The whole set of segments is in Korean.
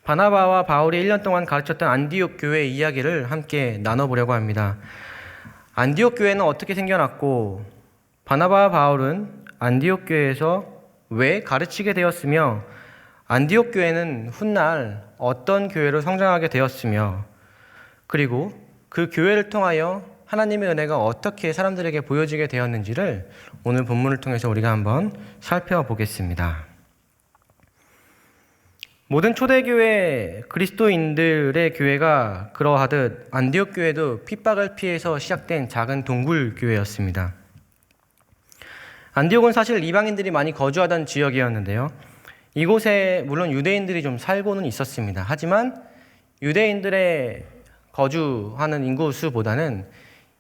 바나바와 바울이 1년 동안 가르쳤던 안디옥 교회 이야기를 함께 나눠보려고 합니다. 안디옥 교회는 어떻게 생겨났고 바나바와 바울은 안디옥 교회에서 왜 가르치게 되었으며 안디옥 교회는 훗날 어떤 교회로 성장하게 되었으며 그리고 그 교회를 통하여 하나님의 은혜가 어떻게 사람들에게 보여지게 되었는지를 오늘 본문을 통해서 우리가 한번 살펴보겠습니다. 모든 초대교회 그리스도인들의 교회가 그러하듯 안디옥 교회도 핍박을 피해서 시작된 작은 동굴교회였습니다. 안디옥은 사실 이방인들이 많이 거주하던 지역이었는데요. 이곳에 물론 유대인들이 좀 살고는 있었습니다. 하지만 유대인들의 거주하는 인구수보다는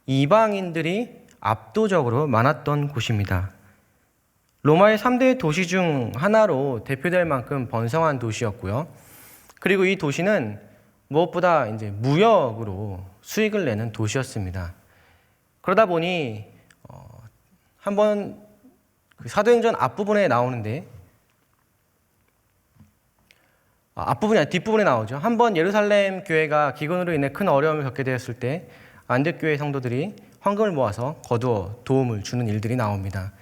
이방인들이 압도적으로 많았던 곳입니다. 로마의 3대 도시 중 하나로 대표될 만큼 번성한 도시였고요. 그리고 이 도시는 무엇보다 이제 무역으로 수익을 내는 도시였습니다. 그러다 보니 한번 사도행전 앞부분에 나오는데 앞부분이 아니라 뒷부분에 나오죠. 한번 예루살렘 교회가 기근으로 인해 큰 어려움을 겪게 되었을 때 안디옥 교회 성도들이 헌금을 모아서 거두어 도움을 주는 일들이 나옵니다.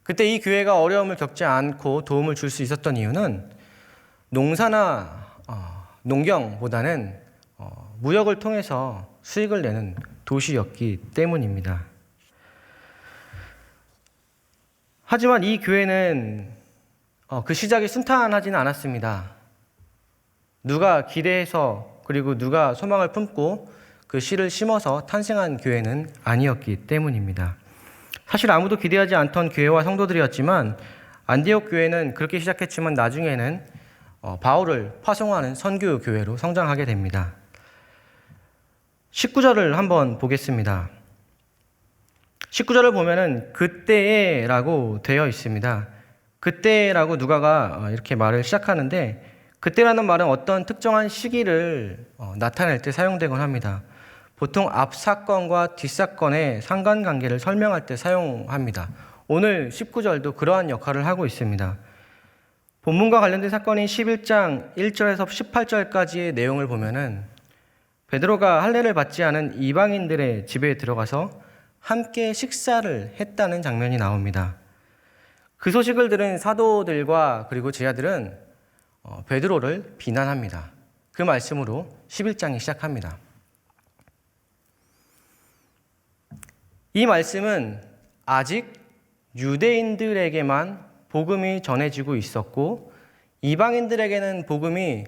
그때 이 교회가 어려움을 겪지 않고 도움을 줄 수 있었던 이유는 농사나 농경보다는 무역을 통해서 수익을 내는 도시였기 때문입니다. 하지만 이 교회는 그 시작이 순탄하지는 않았습니다. 누가 기대해서 그리고 누가 소망을 품고 그 씨를 심어서 탄생한 교회는 아니었기 때문입니다. 사실 아무도 기대하지 않던 교회와 성도들이었지만 안디옥 교회는 그렇게 시작했지만 나중에는 바울을 파송하는 선교 교회로 성장하게 됩니다. 19절을 한번 보겠습니다. 19절을 보면은 그때에라고 되어 있습니다. 그때라고 누가가 이렇게 말을 시작하는데 그때라는 말은 어떤 특정한 시기를 나타낼 때 사용되곤 합니다. 보통 앞 사건과 뒷 사건의 상관관계를 설명할 때 사용합니다. 오늘 19절도 그러한 역할을 하고 있습니다. 본문과 관련된 사건인 11장 1절에서 18절까지의 내용을 보면은 베드로가 할례를 받지 않은 이방인들의 집에 들어가서 함께 식사를 했다는 장면이 나옵니다. 그 소식을 들은 사도들과 그리고 제자들은 베드로를 비난합니다. 그 말씀으로 11장이 시작합니다. 이 말씀은 아직 유대인들에게만 복음이 전해지고 있었고 이방인들에게는 복음이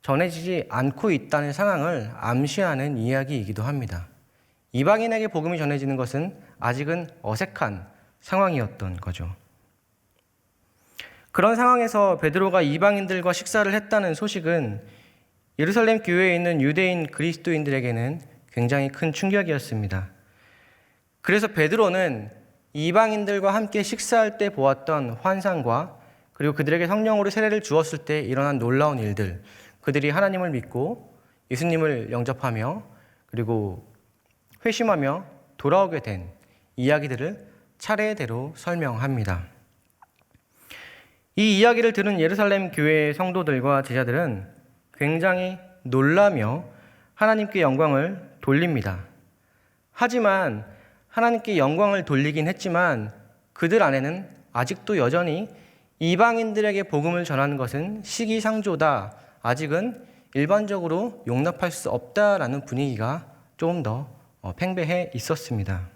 전해지지 않고 있다는 상황을 암시하는 이야기이기도 합니다. 이방인에게 복음이 전해지는 것은 아직은 어색한 상황이었던 거죠. 그런 상황에서 베드로가 이방인들과 식사를 했다는 소식은 예루살렘 교회에 있는 유대인 그리스도인들에게는 굉장히 큰 충격이었습니다. 그래서 베드로는 이방인들과 함께 식사할 때 보았던 환상과 그리고 그들에게 성령으로 세례를 주었을 때 일어난 놀라운 일들, 그들이 하나님을 믿고 예수님을 영접하며 그리고 회심하며 돌아오게 된 이야기들을 차례대로 설명합니다. 이 이야기를 들은 예루살렘 교회의 성도들과 제자들은 굉장히 놀라며 하나님께 영광을 돌립니다. 하지만 하나님께 영광을 돌리긴 했지만 그들 안에는 아직도 여전히 이방인들에게 복음을 전하는 것은 시기상조다. 아직은 일반적으로 용납할 수 없다라는 분위기가 조금 더 팽배해 있었습니다.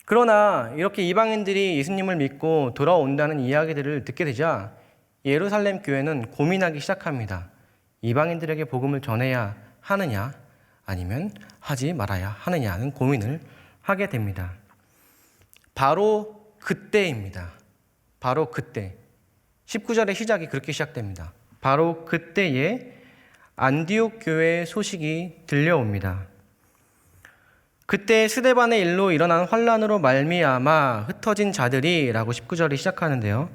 그러나 이렇게 이방인들이 예수님을 믿고 돌아온다는 이야기들을 듣게 되자 예루살렘 교회는 고민하기 시작합니다. 이방인들에게 복음을 전해야 하느냐 아니면 하지 말아야 하느냐는 고민을 하게 됩니다. 바로 그때입니다. 바로 그때. 19절의 시작이 그렇게 시작됩니다. 바로 그때에 안디옥 교회의 소식이 들려옵니다. 그때 스데반의 일로 일어난 환란으로 말미암아 흩어진 자들이 라고 19절이 시작하는데요.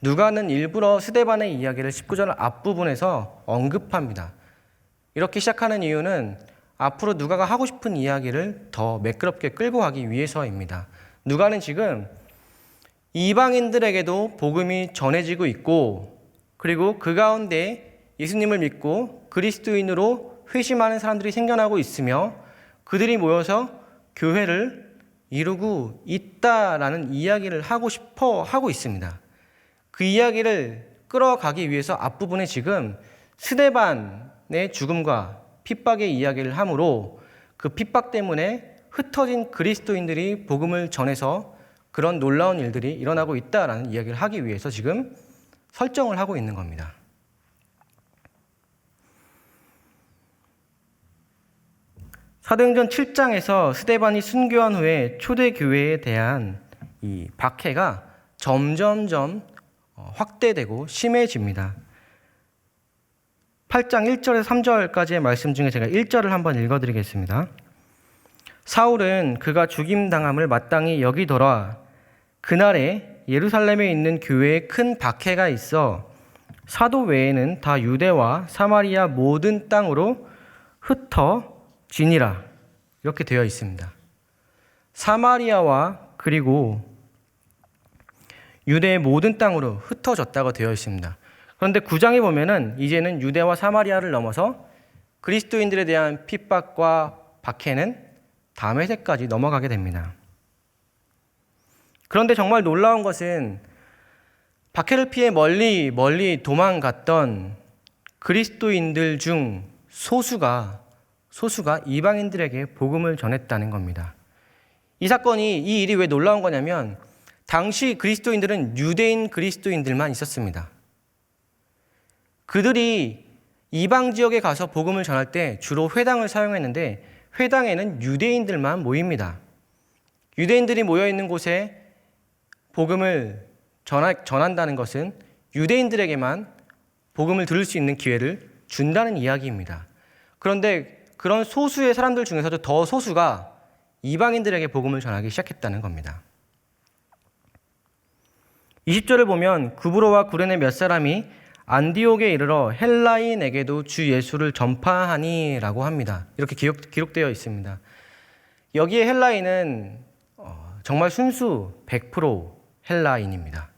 누가는 일부러 스데반의 이야기를 19절 앞부분에서 언급합니다. 이렇게 시작하는 이유는 앞으로 누가가 하고 싶은 이야기를 더 매끄럽게 끌고 가기 위해서입니다. 누가는 지금 이방인들에게도 복음이 전해지고 있고 그리고 그 가운데 예수님을 믿고 그리스도인으로 회심하는 사람들이 생겨나고 있으며 그들이 모여서 교회를 이루고 있다라는 이야기를 하고 싶어 하고 있습니다. 그 이야기를 끌어가기 위해서 앞부분에 지금 스데반의 죽음과 핍박의 이야기를 하므로 그 핍박 때문에 흩어진 그리스도인들이 복음을 전해서 그런 놀라운 일들이 일어나고 있다라는 이야기를 하기 위해서 지금 설정을 하고 있는 겁니다. 사도행전 7장에서 스데반이 순교한 후에 초대교회에 대한 이 박해가 점점점 확대되고 심해집니다. 8장 1절에서 3절까지의 말씀 중에 제가 1절을 한번 읽어드리겠습니다. 사울은 그가 죽임당함을 마땅히 여기더라. 그날에 예루살렘에 있는 교회에 큰 박해가 있어 사도 외에는 다 유대와 사마리아 모든 땅으로 흩어지니라. 이렇게 되어 있습니다. 사마리아와 그리고 유대의 모든 땅으로 흩어졌다고 되어 있습니다. 그런데 9장에 보면은 이제는 유대와 사마리아를 넘어서 그리스도인들에 대한 핍박과 박해는 다메섹까지 넘어가게 됩니다. 그런데 정말 놀라운 것은 박해를 피해 멀리 도망갔던 그리스도인들 중 소수가 이방인들에게 복음을 전했다는 겁니다. 이 일이 왜 놀라운 거냐면 당시 그리스도인들은 유대인 그리스도인들만 있었습니다. 그들이 이방 지역에 가서 복음을 전할 때 주로 회당을 사용했는데 회당에는 유대인들만 모입니다. 유대인들이 모여 있는 곳에 복음을 전한다는 것은 유대인들에게만 복음을 들을 수 있는 기회를 준다는 이야기입니다. 그런데 그런 소수의 사람들 중에서도 더 소수가 이방인들에게 복음을 전하기 시작했다는 겁니다. 20절을 보면 구브로와 구레네 몇 사람이 안디옥에 이르러 헬라인에게도 주 예수를 전파하니라고 합니다. 이렇게 기록되어 있습니다. 여기에 헬라인은 정말 순수 100% 헬라인입니다.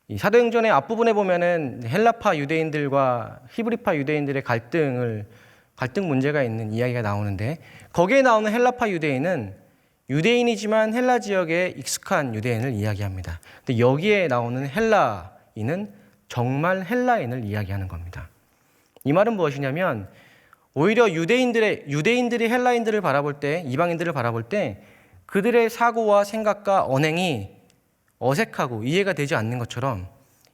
이 사도행전의 앞부분에 보면은 헬라파 유대인들과 히브리파 유대인들의 갈등 문제가 있는 이야기가 나오는데 거기에 나오는 헬라파 유대인은 유대인이지만 헬라 지역에 익숙한 유대인을 이야기합니다. 근데 여기에 나오는 헬라인은 정말 헬라인을 이야기하는 겁니다. 이 말은 무엇이냐면 오히려 유대인들이 헬라인들을 바라볼 때, 이방인들을 바라볼 때 그들의 사고와 생각과 언행이 어색하고 이해가 되지 않는 것처럼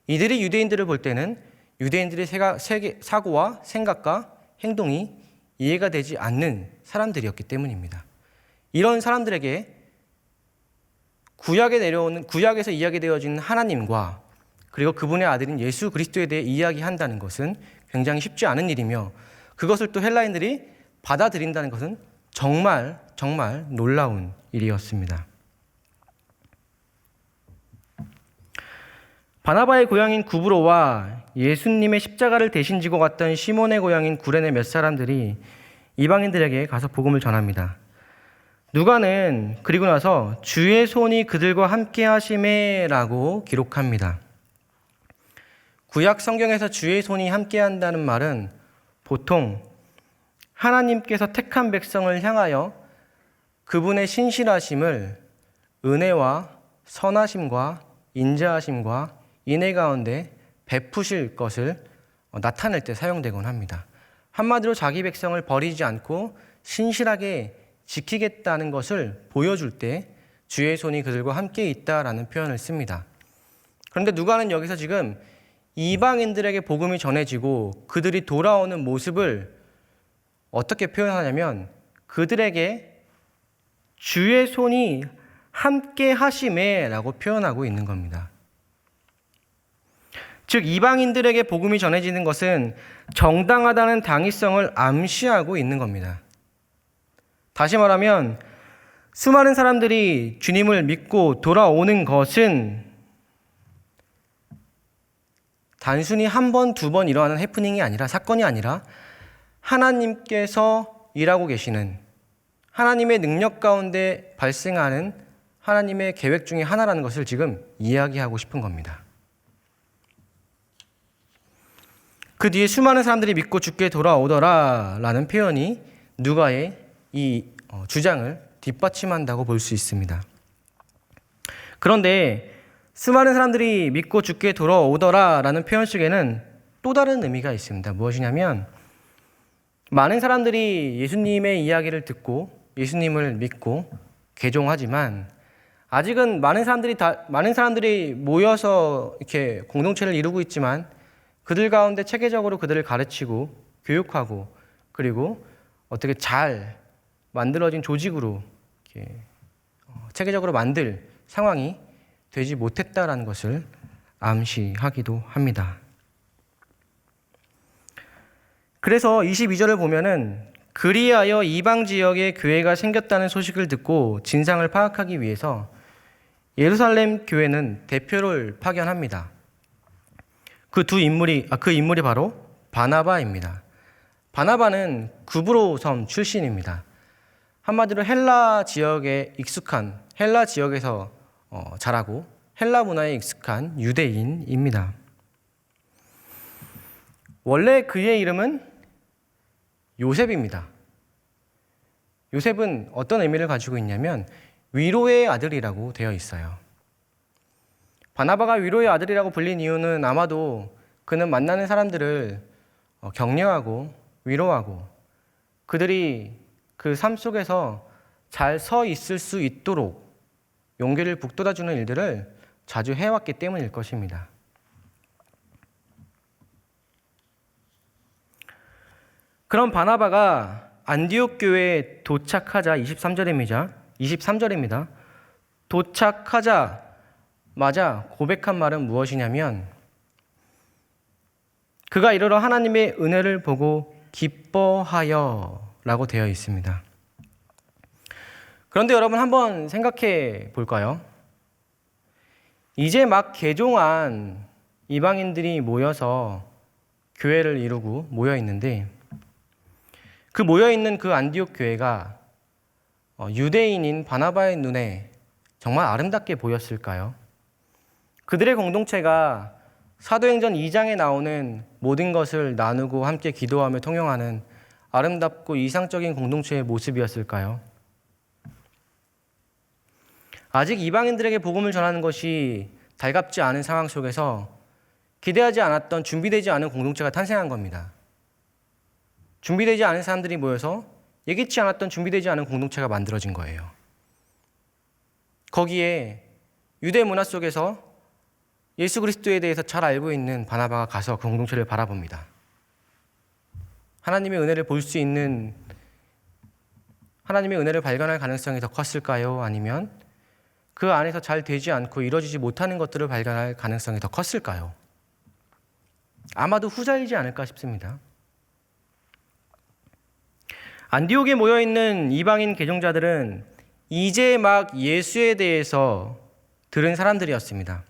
이들이 유대인들을 볼 때는 유대인들의 사고와 생각과 행동이 이해가 되지 않는 사람들이었기 때문입니다. 이런 사람들에게 구약에서 이야기되어진 하나님과 그리고 그분의 아들인 예수 그리스도에 대해 이야기한다는 것은 굉장히 쉽지 않은 일이며 그것을 또 헬라인들이 받아들인다는 것은 정말 놀라운 일이었습니다. 바나바의 고향인 구브로와 예수님의 십자가를 대신 지고 갔던 시몬의 고향인 구레네 몇 사람들이 이방인들에게 가서 복음을 전합니다. 누가는 그리고 나서 주의 손이 그들과 함께 하심에라고 기록합니다. 구약 성경에서 주의 손이 함께 한다는 말은 보통 하나님께서 택한 백성을 향하여 그분의 신실하심을 은혜와 선하심과 인자하심과 인애 가운데 베푸실 것을 나타낼 때 사용되곤 합니다. 한마디로 자기 백성을 버리지 않고 신실하게 지키겠다는 것을 보여줄 때 주의 손이 그들과 함께 있다라는 표현을 씁니다. 그런데 누가는 여기서 지금 이방인들에게 복음이 전해지고 그들이 돌아오는 모습을 어떻게 표현하냐면 그들에게 주의 손이 함께 하심에라고 표현하고 있는 겁니다. 즉 이방인들에게 복음이 전해지는 것은 정당하다는 당위성을 암시하고 있는 겁니다. 다시 말하면 수많은 사람들이 주님을 믿고 돌아오는 것은 단순히 한 번, 두 번 일어나는 해프닝이 아니라 사건이 아니라 하나님께서 일하고 계시는 하나님의 능력 가운데 발생하는 하나님의 계획 중에 하나라는 것을 지금 이야기하고 싶은 겁니다. 그 뒤에 수많은 사람들이 믿고 주께 돌아오더라 라는 표현이 누가의 이 주장을 뒷받침한다고 볼 수 있습니다. 그런데 수많은 사람들이 믿고 주께 돌아오더라 라는 표현 속에는 또 다른 의미가 있습니다. 무엇이냐면 많은 사람들이 예수님의 이야기를 듣고 예수님을 믿고 개종하지만 아직은 많은 사람들이 모여서 이렇게 공동체를 이루고 있지만 그들 가운데 체계적으로 그들을 가르치고 교육하고 그리고 어떻게 잘 만들어진 조직으로 이렇게 체계적으로 만들 상황이 되지 못했다라는 것을 암시하기도 합니다. 그래서 22절을 보면은 그리하여 이방 지역에 교회가 생겼다는 소식을 듣고 진상을 파악하기 위해서 예루살렘 교회는 대표를 파견합니다. 그 인물이 바로 바나바입니다. 바나바는 구브로 섬 출신입니다. 한마디로 헬라 지역에서 자라고 헬라 문화에 익숙한 유대인입니다. 원래 그의 이름은 요셉입니다. 요셉은 어떤 의미를 가지고 있냐면 위로의 아들이라고 되어 있어요. 바나바가 위로의 아들이라고 불린 이유는 아마도 그는 만나는 사람들을 격려하고 위로하고 그들이 그 삶 속에서 잘 서 있을 수 있도록 용기를 북돋아주는 일들을 자주 해왔기 때문일 것입니다. 그럼 바나바가 안디옥 교회에 도착하자 23절입니다. 도착하자마자 고백한 말은 무엇이냐면 그가 이르러 하나님의 은혜를 보고 기뻐하여 라고 되어 있습니다. 그런데 여러분 한번 생각해 볼까요? 이제 막 개종한 이방인들이 모여서 교회를 이루고 모여 있는데 그 모여있는 그 안디옥 교회가 유대인인 바나바의 눈에 정말 아름답게 보였을까요? 그들의 공동체가 사도행전 2장에 나오는 모든 것을 나누고 함께 기도하며 통용하는 아름답고 이상적인 공동체의 모습이었을까요? 아직 이방인들에게 복음을 전하는 것이 달갑지 않은 상황 속에서 기대하지 않았던 준비되지 않은 공동체가 탄생한 겁니다. 준비되지 않은 사람들이 모여서 예기치 않았던 준비되지 않은 공동체가 만들어진 거예요. 거기에 유대 문화 속에서 예수 그리스도에 대해서 잘 알고 있는 바나바가 가서 그 공동체를 바라봅니다. 하나님의 은혜를 볼 수 있는 하나님의 은혜를 발견할 가능성이 더 컸을까요? 아니면 그 안에서 잘 되지 않고 이루어지지 못하는 것들을 발견할 가능성이 더 컸을까요? 아마도 후자이지 않을까 싶습니다. 안디옥에 모여있는 이방인 개종자들은 이제 막 예수에 대해서 들은 사람들이었습니다.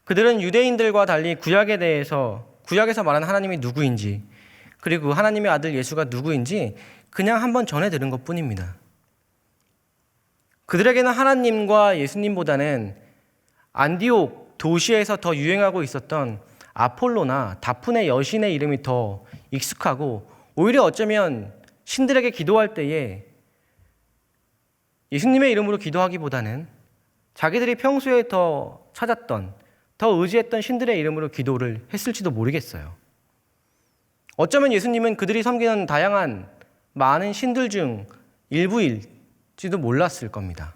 그들은 유대인들과 달리 구약에서 말하는 하나님이 누구인지 그리고 하나님의 아들 예수가 누구인지 그냥 한번 전해 들은 것뿐입니다. 그들에게는 하나님과 예수님보다는 안디옥 도시에서 더 유행하고 있었던 아폴로나 다프네 여신의 이름이 더 익숙하고 오히려 어쩌면 신들에게 기도할 때에 예수님의 이름으로 기도하기보다는 자기들이 평소에 더 찾았던, 더 의지했던 신들의 이름으로 기도를 했을지도 모르겠어요. 어쩌면 예수님은 그들이 섬기는 다양한 많은 신들 중 일부일지도 몰랐을 겁니다.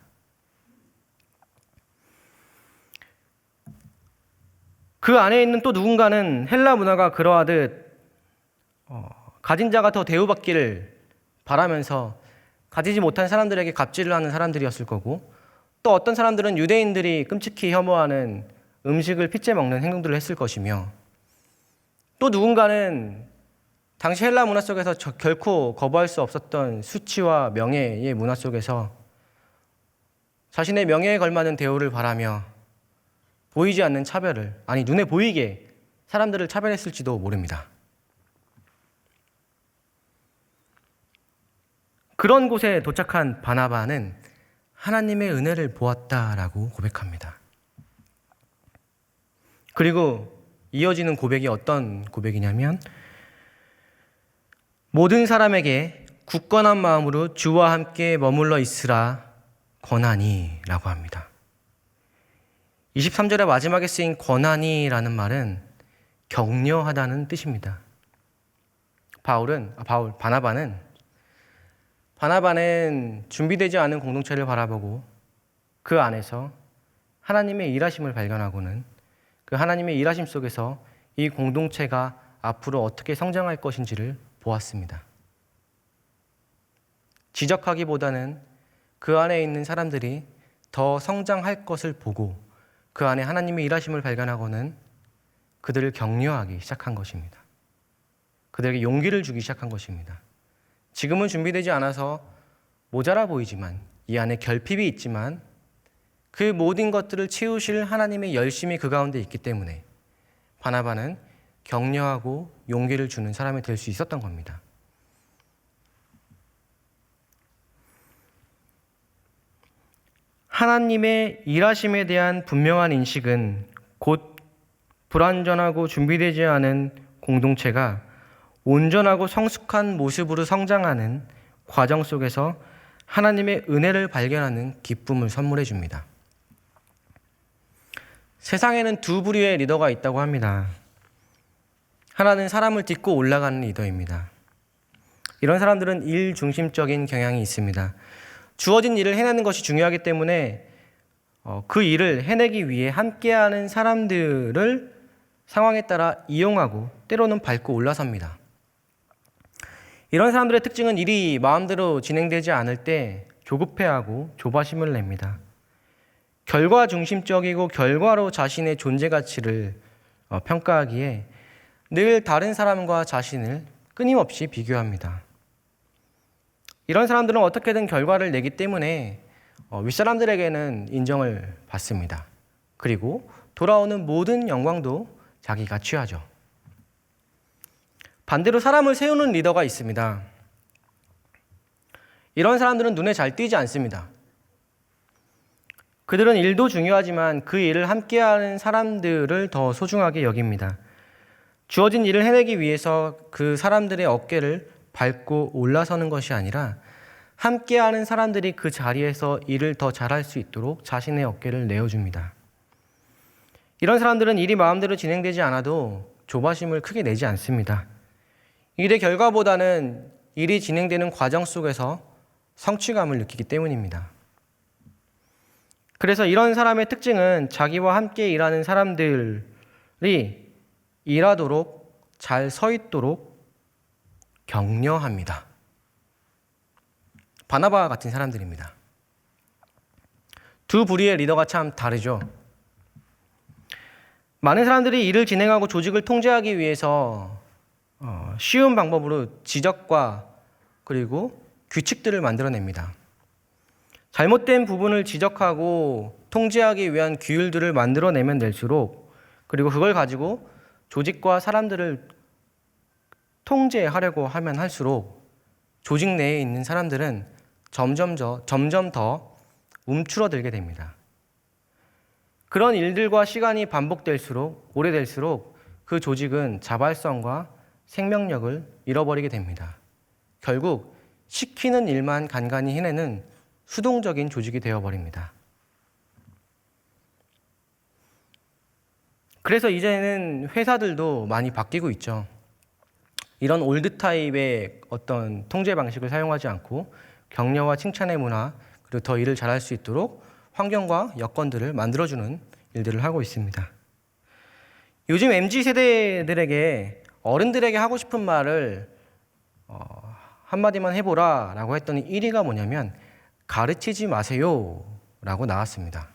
그 안에 있는 또 누군가는 헬라 문화가 그러하듯 가진 자가 더 대우받기를 바라면서 가지지 못한 사람들에게 갑질을 하는 사람들이었을 거고 또 어떤 사람들은 유대인들이 끔찍히 혐오하는 음식을 핏째 먹는 행동들을 했을 것이며 또 누군가는 당시 헬라 문화 속에서 결코 거부할 수 없었던 수치와 명예의 문화 속에서 자신의 명예에 걸맞는 대우를 바라며 보이지 않는 차별을, 눈에 보이게 사람들을 차별했을지도 모릅니다. 그런 곳에 도착한 바나바는 하나님의 은혜를 보았다라고 고백합니다. 그리고 이어지는 고백이 어떤 고백이냐면 모든 사람에게 굳건한 마음으로 주와 함께 머물러 있으라 권하니 라고 합니다. 23절의 마지막에 쓰인 권하니라는 말은 격려하다는 뜻입니다. 바나바는 준비되지 않은 공동체를 바라보고 그 안에서 하나님의 일하심을 발견하고는 그 하나님의 일하심 속에서 이 공동체가 앞으로 어떻게 성장할 것인지를 보았습니다. 지적하기보다는 그 안에 있는 사람들이 더 성장할 것을 보고 그 안에 하나님의 일하심을 발견하고는 그들을 격려하기 시작한 것입니다. 그들에게 용기를 주기 시작한 것입니다. 지금은 준비되지 않아서 모자라 보이지만 이 안에 결핍이 있지만 그 모든 것들을 채우실 하나님의 열심이 그 가운데 있기 때문에 바나바는 격려하고 용기를 주는 사람이 될 수 있었던 겁니다. 하나님의 일하심에 대한 분명한 인식은 곧 불완전하고 준비되지 않은 공동체가 온전하고 성숙한 모습으로 성장하는 과정 속에서 하나님의 은혜를 발견하는 기쁨을 선물해 줍니다. 세상에는 두 부류의 리더가 있다고 합니다. 하나는 사람을 딛고 올라가는 리더입니다. 이런 사람들은 일 중심적인 경향이 있습니다. 주어진 일을 해내는 것이 중요하기 때문에 그 일을 해내기 위해 함께하는 사람들을 상황에 따라 이용하고 때로는 밟고 올라섭니다. 이런 사람들의 특징은 일이 마음대로 진행되지 않을 때 조급해하고 조바심을 냅니다. 결과 중심적이고 결과로 자신의 존재 가치를 평가하기에 늘 다른 사람과 자신을 끊임없이 비교합니다. 이런 사람들은 어떻게든 결과를 내기 때문에 윗사람들에게는 인정을 받습니다. 그리고 돌아오는 모든 영광도 자기가 취하죠. 반대로 사람을 세우는 리더가 있습니다. 이런 사람들은 눈에 잘 띄지 않습니다. 그들은 일도 중요하지만 그 일을 함께하는 사람들을 더 소중하게 여깁니다. 주어진 일을 해내기 위해서 그 사람들의 어깨를 밟고 올라서는 것이 아니라 함께하는 사람들이 그 자리에서 일을 더 잘할 수 있도록 자신의 어깨를 내어줍니다. 이런 사람들은 일이 마음대로 진행되지 않아도 조바심을 크게 내지 않습니다. 일의 결과보다는 일이 진행되는 과정 속에서 성취감을 느끼기 때문입니다. 그래서 이런 사람의 특징은 자기와 함께 일하는 사람들이 일하도록 잘 서 있도록 격려합니다. 바나바와 같은 사람들입니다. 두 부류의 리더가 참 다르죠. 많은 사람들이 일을 진행하고 조직을 통제하기 위해서 쉬운 방법으로 지적과 그리고 규칙들을 만들어냅니다. 잘못된 부분을 지적하고 통제하기 위한 규율들을 만들어내면 될수록 그리고 그걸 가지고 조직과 사람들을 통제하려고 하면 할수록 조직 내에 있는 사람들은 점점 더 움츠러들게 됩니다. 그런 일들과 시간이 반복될수록 오래될수록 그 조직은 자발성과 생명력을 잃어버리게 됩니다. 결국 시키는 일만 간간히 해내는 수동적인 조직이 되어버립니다. 그래서 이제는 회사들도 많이 바뀌고 있죠. 이런 올드 타입의 어떤 통제 방식을 사용하지 않고 격려와 칭찬의 문화, 그리고 더 일을 잘할 수 있도록 환경과 여건들을 만들어주는 일들을 하고 있습니다. 요즘 MZ세대들에게 어른들에게 하고 싶은 말을 한마디만 해보라 라고 했더니 1위가 뭐냐면 가르치지 마세요 라고 나왔습니다.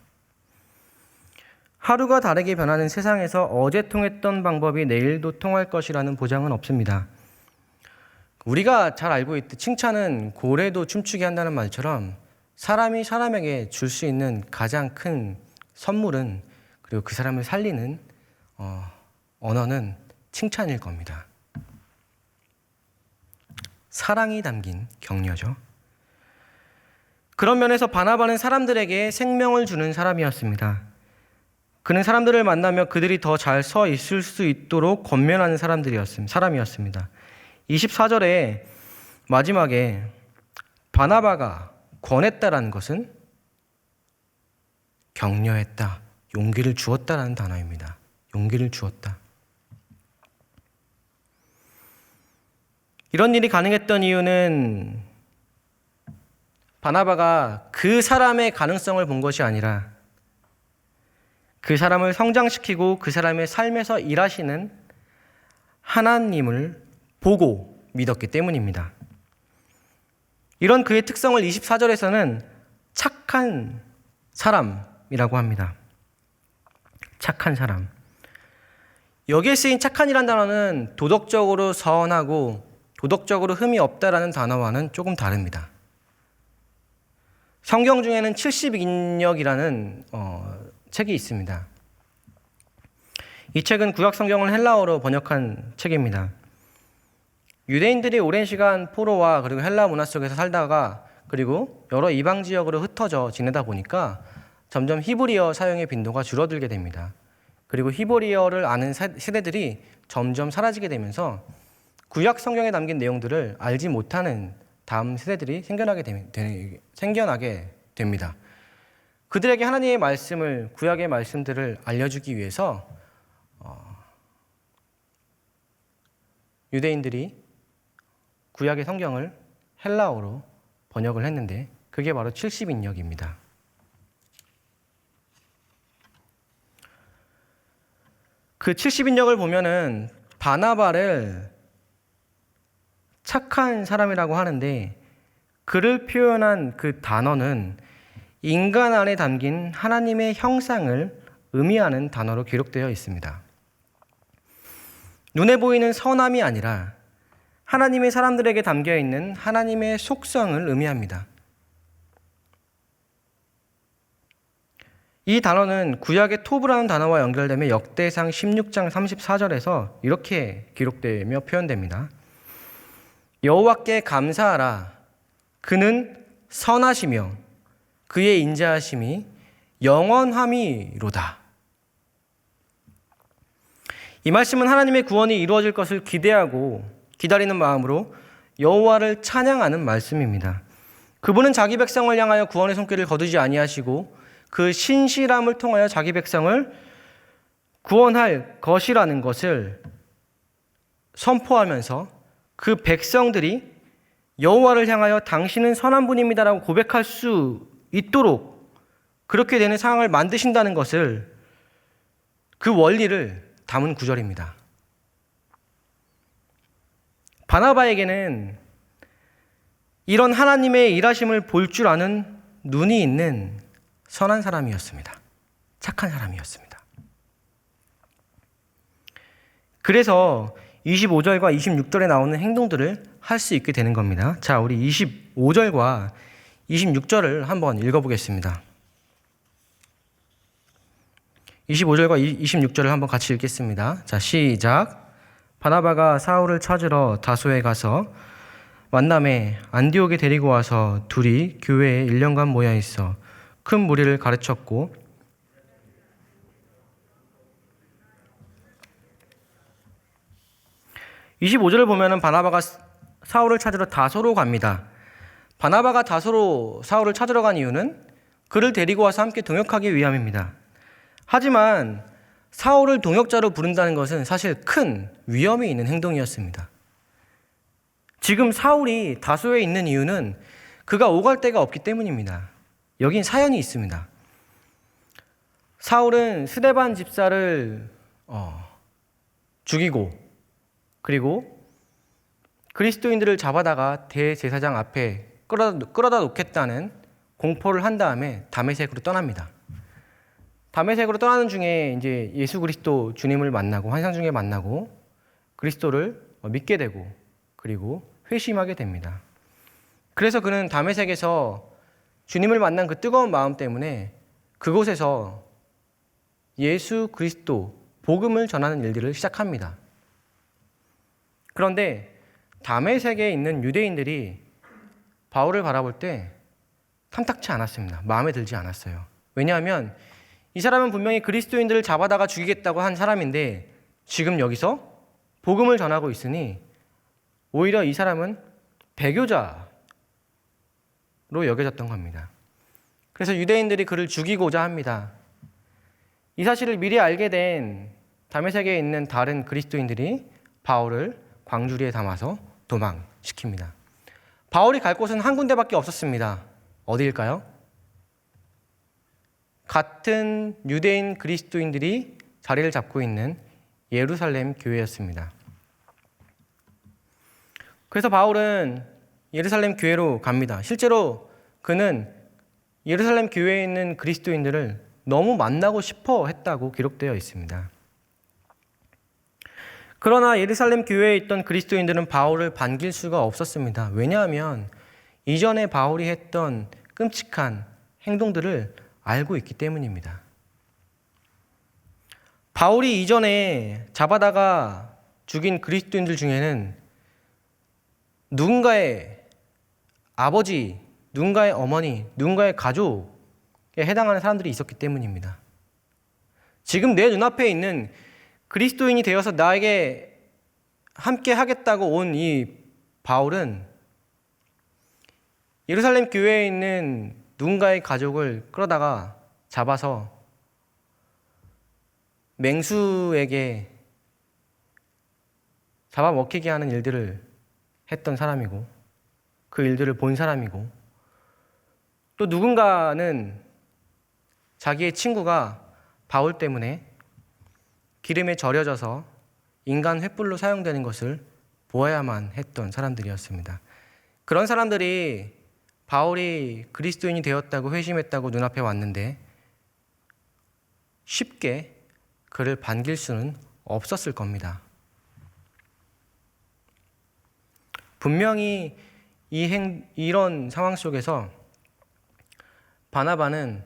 하루가 다르게 변하는 세상에서 어제 통했던 방법이 내일도 통할 것이라는 보장은 없습니다. 우리가 잘 알고 있듯 칭찬은 고래도 춤추게 한다는 말처럼 사람이 사람에게 줄 수 있는 가장 큰 선물은 그리고 그 사람을 살리는 언어는 칭찬일 겁니다. 사랑이 담긴 격려죠. 그런 면에서 바나바는 사람들에게 생명을 주는 사람이었습니다. 그는 사람들을 만나며 그들이 더 잘 서 있을 수 있도록 권면하는 사람이었습니다. 24절에 마지막에 바나바가 권했다라는 것은 격려했다, 용기를 주었다라는 단어입니다. 용기를 주었다. 이런 일이 가능했던 이유는 바나바가 그 사람의 가능성을 본 것이 아니라 그 사람을 성장시키고 그 사람의 삶에서 일하시는 하나님을 보고 믿었기 때문입니다. 이런 그의 특성을 24절에서는 착한 사람이라고 합니다. 착한 사람. 여기에 쓰인 착한이란 단어는 도덕적으로 선하고 도덕적으로 흠이 없다라는 단어와는 조금 다릅니다. 성경 중에는 70인역이라는 책이 있습니다. 이 책은 구약 성경을 헬라어로 번역한 책입니다. 유대인들이 오랜 시간 포로와 그리고 헬라 문화 속에서 살다가 그리고 여러 이방 지역으로 흩어져 지내다 보니까 점점 히브리어 사용의 빈도가 줄어들게 됩니다. 그리고 히브리어를 아는 세대들이 점점 사라지게 되면서 구약 성경에 담긴 내용들을 알지 못하는 다음 세대들이 생겨나게 됩니다. 그들에게 하나님의 말씀을, 구약의 말씀들을 알려주기 위해서 유대인들이 구약의 성경을 헬라어로 번역을 했는데 그게 바로 70인역입니다. 그 70인역을 보면은 바나바를 착한 사람이라고 하는데 그를 표현한 그 단어는 인간 안에 담긴 하나님의 형상을 의미하는 단어로 기록되어 있습니다. 눈에 보이는 선함이 아니라 하나님의 사람들에게 담겨있는 하나님의 속성을 의미합니다. 이 단어는 구약의 토브라는 단어와 연결되며 역대상 16장 34절에서 이렇게 기록되며 표현됩니다. 여호와께 감사하라. 그는 선하시며 그의 인자하심이 영원함이로다. 이 말씀은 하나님의 구원이 이루어질 것을 기대하고 기다리는 마음으로 여호와를 찬양하는 말씀입니다. 그분은 자기 백성을 향하여 구원의 손길을 거두지 아니하시고 그 신실함을 통하여 자기 백성을 구원할 것이라는 것을 선포하면서 그 백성들이 여호와를 향하여 당신은 선한 분입니다라고 고백할 수 있도록 그렇게 되는 상황을 만드신다는 것을, 그 원리를 담은 구절입니다. 바나바에게는 이런 하나님의 일하심을 볼 줄 아는 눈이 있는 선한 사람이었습니다. 착한 사람이었습니다. 그래서 25절과 26절에 나오는 행동들을 할 수 있게 되는 겁니다. 자, 우리 25절과 26절을 한번 읽어보겠습니다. 25절과 26절을 한번 같이 읽겠습니다. 자, 시작. 바나바가 사울을 찾으러 다소에 가서 만남에 안디옥에 데리고 와서 둘이 교회에 1년간 모여 있어 큰 무리를 가르쳤고, (25절을) 보면은 바나바가 사울을 찾으러 다소로 갑니다. 바나바가 다소로 사울을 찾으러 간 이유는 그를 데리고 와서 함께 동역하기 위함입니다. 하지만 사울을 동역자로 부른다는 것은 사실 큰 위험이 있는 행동이었습니다. 지금 사울이 다소에 있는 이유는 그가 오갈 데가 없기 때문입니다. 여긴 사연이 있습니다. 사울은 스데반 집사를 죽이고, 그리고 그리스도인들을 잡아다가 대제사장 앞에 끌어다 놓겠다는 공포를 한 다음에 다메섹으로 떠납니다. 다메섹으로 떠나는 중에 이제 예수 그리스도 주님을 만나고 환상 중에 만나고 그리스도를 믿게 되고 그리고 회심하게 됩니다. 그래서 그는 다메섹에서 주님을 만난 그 뜨거운 마음 때문에 그곳에서 예수 그리스도 복음을 전하는 일들을 시작합니다. 그런데 다메섹에 있는 유대인들이 바울을 바라볼 때 탐탁치 않았습니다. 마음에 들지 않았어요. 왜냐하면 이 사람은 분명히 그리스도인들을 잡아다가 죽이겠다고 한 사람인데 지금 여기서 복음을 전하고 있으니 오히려 이 사람은 배교자로 여겨졌던 겁니다. 그래서 유대인들이 그를 죽이고자 합니다. 이 사실을 미리 알게 된 다메섹에 있는 다른 그리스도인들이 바울을 광주리에 담아서 도망시킵니다. 바울이 갈 곳은 한 군데밖에 없었습니다. 어디일까요? 같은 유대인 그리스도인들이 자리를 잡고 있는 예루살렘 교회였습니다. 그래서 바울은 예루살렘 교회로 갑니다. 실제로 그는 예루살렘 교회에 있는 그리스도인들을 너무 만나고 싶어 했다고 기록되어 있습니다. 그러나 예루살렘 교회에 있던 그리스도인들은 바울을 반길 수가 없었습니다. 왜냐하면 이전에 바울이 했던 끔찍한 행동들을 알고 있기 때문입니다. 바울이 이전에 잡아다가 죽인 그리스도인들 중에는 누군가의 아버지, 누군가의 어머니, 누군가의 가족에 해당하는 사람들이 있었기 때문입니다. 지금 내 눈앞에 있는 그리스도인이 되어서 나에게 함께 하겠다고 온 이 바울은 예루살렘 교회에 있는 누군가의 가족을 끌어다가 잡아서 맹수에게 잡아먹히게 하는 일들을 했던 사람이고 그 일들을 본 사람이고 또 누군가는 자기의 친구가 바울 때문에 기름에 절여져서 인간 횃불로 사용되는 것을 보아야만 했던 사람들이었습니다. 그런 사람들이 바울이 그리스도인이 되었다고 회심했다고 눈앞에 왔는데 쉽게 그를 반길 수는 없었을 겁니다. 분명히 이런 상황 속에서 바나바는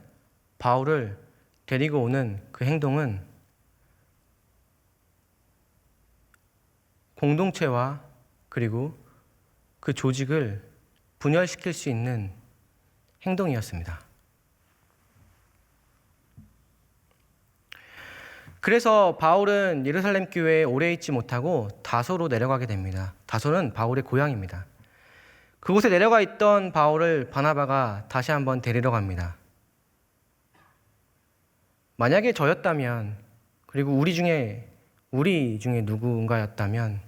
바울을 데리고 오는 그 행동은 공동체와 그리고 그 조직을 분열시킬 수 있는 행동이었습니다. 그래서 바울은 예루살렘 교회에 오래 있지 못하고 다소로 내려가게 됩니다. 다소는 바울의 고향입니다. 그곳에 내려가 있던 바울을 바나바가 다시 한번 데리러 갑니다. 만약에 저였다면, 그리고 우리 중에 누군가였다면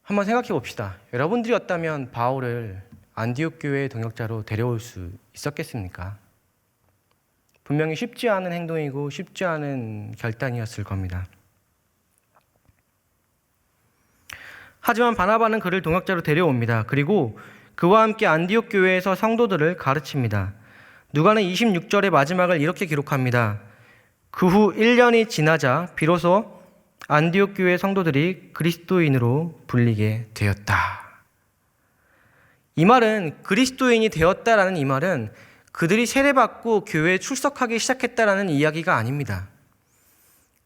한번 생각해 봅시다. 여러분들이었다면 바울을 안디옥 교회의 동역자로 데려올 수 있었겠습니까? 분명히 쉽지 않은 행동이고 쉽지 않은 결단이었을 겁니다. 하지만 바나바는 그를 동역자로 데려옵니다. 그리고 그와 함께 안디옥 교회에서 성도들을 가르칩니다. 누가는 26절의 마지막을 이렇게 기록합니다. 그 후 1년이 지나자 비로소 안디옥 교회 성도들이 그리스도인으로 불리게 되었다. 이 말은 그리스도인이 되었다라는 이 말은 그들이 세례받고 교회에 출석하기 시작했다라는 이야기가 아닙니다.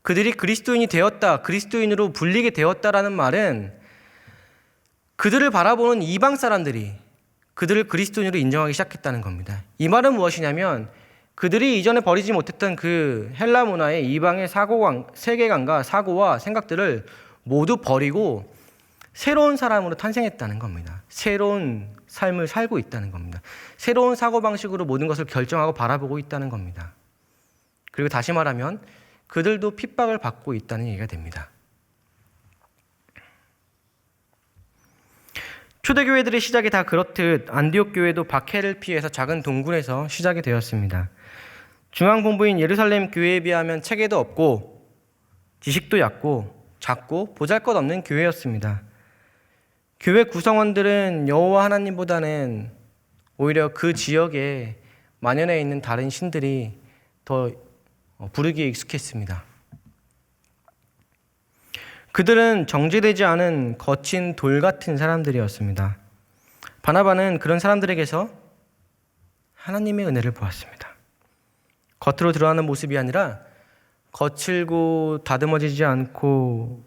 그들이 그리스도인이 되었다, 그리스도인으로 불리게 되었다라는 말은 그들을 바라보는 이방 사람들이 그들을 그리스도인으로 인정하기 시작했다는 겁니다. 이 말은 무엇이냐면 그들이 이전에 버리지 못했던 그 헬라 문화의 이방의 세계관과 사고와 생각들을 모두 버리고 새로운 사람으로 탄생했다는 겁니다. 새로운 삶을 살고 있다는 겁니다. 새로운 사고방식으로 모든 것을 결정하고 바라보고 있다는 겁니다. 그리고 다시 말하면 그들도 핍박을 받고 있다는 얘기가 됩니다. 초대교회들의 시작이 다 그렇듯 안디옥 교회도 박해를 피해서 작은 동굴에서 시작이 되었습니다. 중앙본부인 예루살렘 교회에 비하면 체계도 없고 지식도 얕고 작고 보잘것없는 교회였습니다. 교회 구성원들은 여호와 하나님보다는 오히려 그 지역에 만연해 있는 다른 신들이 더 부르기에 익숙했습니다. 그들은 정제되지 않은 거친 돌 같은 사람들이었습니다. 바나바는 그런 사람들에게서 하나님의 은혜를 보았습니다. 겉으로 드러나는 모습이 아니라 거칠고 다듬어지지 않고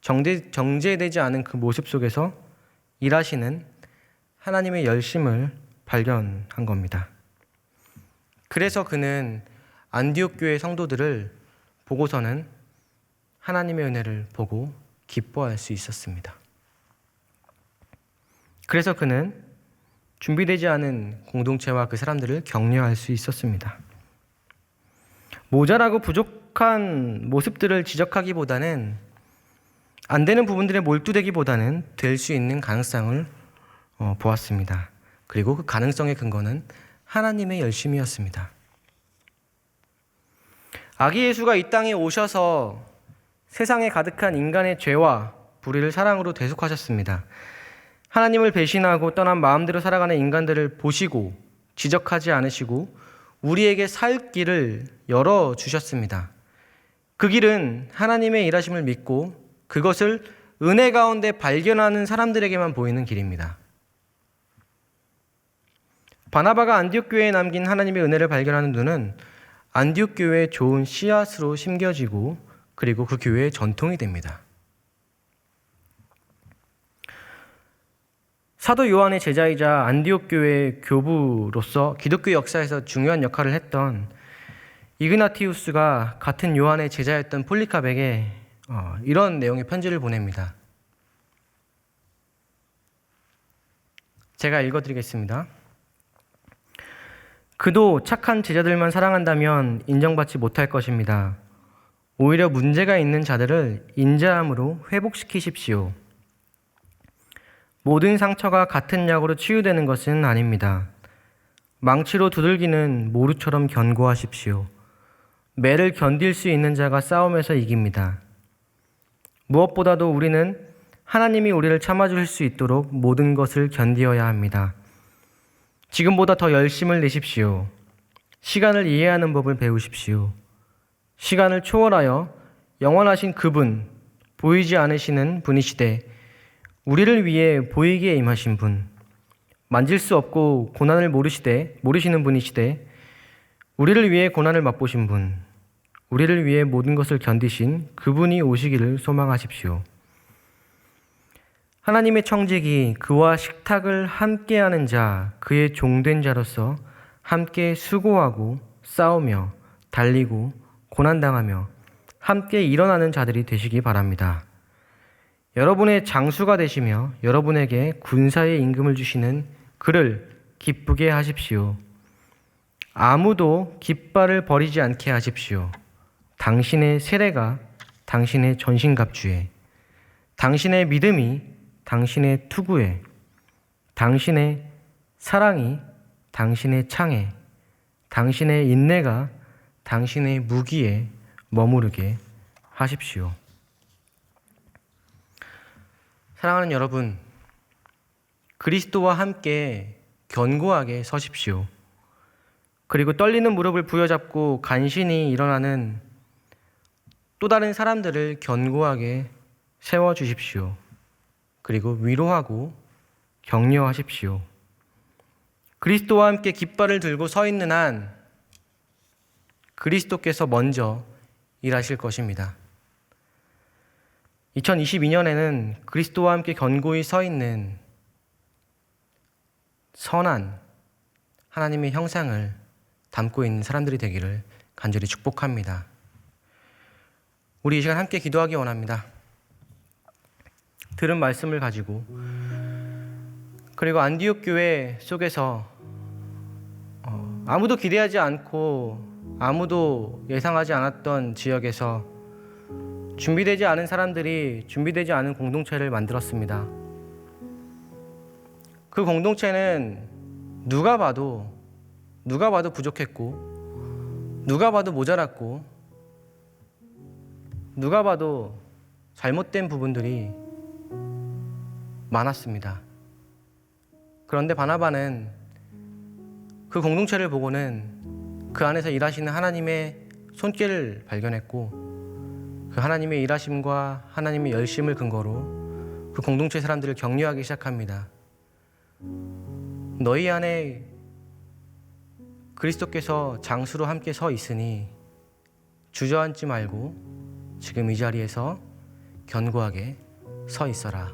정제되지 않은 그 모습 속에서 일하시는 하나님의 열심을 발견한 겁니다. 그래서 그는 안디옥 교회 성도들을 보고서는 하나님의 은혜를 보고 기뻐할 수 있었습니다. 그래서 그는 준비되지 않은 공동체와 그 사람들을 격려할 수 있었습니다. 모자라고 부족한 모습들을 지적하기보다는, 안 되는 부분들에 몰두되기보다는 될 수 있는 가능성을 보았습니다. 그리고 그 가능성의 근거는 하나님의 열심이었습니다. 아기 예수가 이 땅에 오셔서 세상에 가득한 인간의 죄와 불의를 사랑으로 대속하셨습니다. 하나님을 배신하고 떠난 마음대로 살아가는 인간들을 보시고 지적하지 않으시고 우리에게 살 길을 열어주셨습니다. 그 길은 하나님의 일하심을 믿고 그것을 은혜 가운데 발견하는 사람들에게만 보이는 길입니다. 바나바가 안디옥 교회에 남긴 하나님의 은혜를 발견하는 눈은 안디옥 교회의 좋은 씨앗으로 심겨지고 그리고 그 교회의 전통이 됩니다. 사도 요한의 제자이자 안디옥 교회의 교부로서 기독교 역사에서 중요한 역할을 했던 이그나티우스가 같은 요한의 제자였던 폴리캅에게 이런 내용의 편지를 보냅니다. 제가 읽어드리겠습니다. 그도 착한 제자들만 사랑한다면 인정받지 못할 것입니다. 오히려 문제가 있는 자들을 인자함으로 회복시키십시오. 모든 상처가 같은 약으로 치유되는 것은 아닙니다. 망치로 두들기는 모루처럼 견고하십시오. 매를 견딜 수 있는 자가 싸움에서 이깁니다. 무엇보다도 우리는 하나님이 우리를 참아주실 수 있도록 모든 것을 견디어야 합니다. 지금보다 더 열심을 내십시오. 시간을 이해하는 법을 배우십시오. 시간을 초월하여 영원하신 그분, 보이지 않으시는 분이시되 우리를 위해 보이기에 임하신 분, 만질 수 없고 고난을 모르시는 분이시되 우리를 위해 고난을 맛보신 분, 우리를 위해 모든 것을 견디신 그분이 오시기를 소망하십시오. 하나님의 청지기 그와 식탁을 함께하는 자, 그의 종된 자로서 함께 수고하고 싸우며 달리고 고난당하며 함께 일어나는 자들이 되시기 바랍니다. 여러분의 장수가 되시며 여러분에게 군사의 임금을 주시는 그를 기쁘게 하십시오. 아무도 깃발을 버리지 않게 하십시오. 당신의 세례가 당신의 전신갑주에, 당신의 믿음이 당신의 투구에, 당신의 사랑이 당신의 창에, 당신의 인내가 당신의 무기에 머무르게 하십시오. 사랑하는 여러분, 그리스도와 함께 견고하게 서십시오. 그리고 떨리는 무릎을 부여잡고 간신히 일어나는 또 다른 사람들을 견고하게 세워주십시오. 그리고 위로하고 격려하십시오. 그리스도와 함께 깃발을 들고 서 있는 한 그리스도께서 먼저 일하실 것입니다. 2022년에는 그리스도와 함께 견고히 서 있는 선한 하나님의 형상을 담고 있는 사람들이 되기를 간절히 축복합니다. 우리 이 시간 함께 기도하기 원합니다. 들은 말씀을 가지고 그리고 안디옥 교회 속에서 아무도 기대하지 않고 아무도 예상하지 않았던 지역에서 준비되지 않은 사람들이 준비되지 않은 공동체를 만들었습니다. 그 공동체는 누가 봐도 부족했고 누가 봐도 모자랐고 누가 봐도 잘못된 부분들이 많았습니다. 그런데 바나바는 그 공동체를 보고는 그 안에서 일하시는 하나님의 손길을 발견했고 그 하나님의 일하심과 하나님의 열심을 근거로 그 공동체 사람들을 격려하기 시작합니다. 너희 안에 그리스도께서 장수로 함께 서 있으니 주저앉지 말고 지금 이 자리에서 견고하게 서 있어라.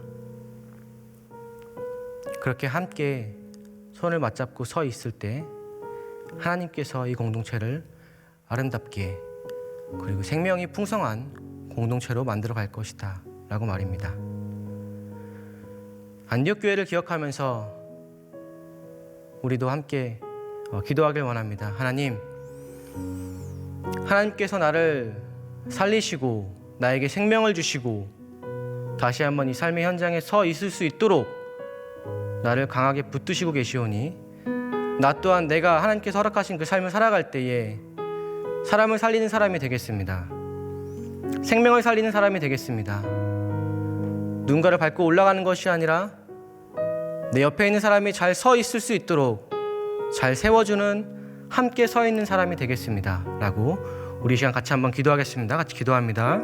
그렇게 함께 손을 맞잡고 서 있을 때 하나님께서 이 공동체를 아름답게 그리고 생명이 풍성한 공동체로 만들어 갈 것이다 라고 말입니다. 안디옥 교회를 기억하면서 우리도 함께 기도하길 원합니다. 하나님께서 나를 살리시고 나에게 생명을 주시고 다시 한번 이 삶의 현장에 서 있을 수 있도록 나를 강하게 붙드시고 계시오니 나 또한 내가 하나님께서 허락하신 그 삶을 살아갈 때에 사람을 살리는 사람이 되겠습니다. 생명을 살리는 사람이 되겠습니다. 누군가를 밟고 올라가는 것이 아니라 내 옆에 있는 사람이 잘 서 있을 수 있도록 잘 세워주는 함께 서 있는 사람이 되겠습니다 라고 우리 시간 같이 한번 기도하겠습니다. 같이 기도합니다.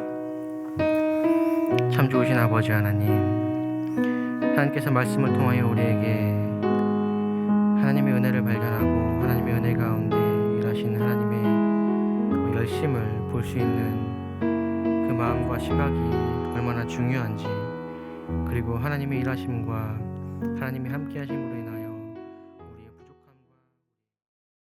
참 좋으신 아버지 하나님께서 말씀을 통하여 우리에게 하나님의 은혜를 발견하고 하나님의 은혜 가운데 일하신 하나님의 그 열심을 볼 수 있는 그 마음과 시각이 얼마나 중요한지, 그리고 하나님의 일하심과 하나님의 함께 하심으로 인하여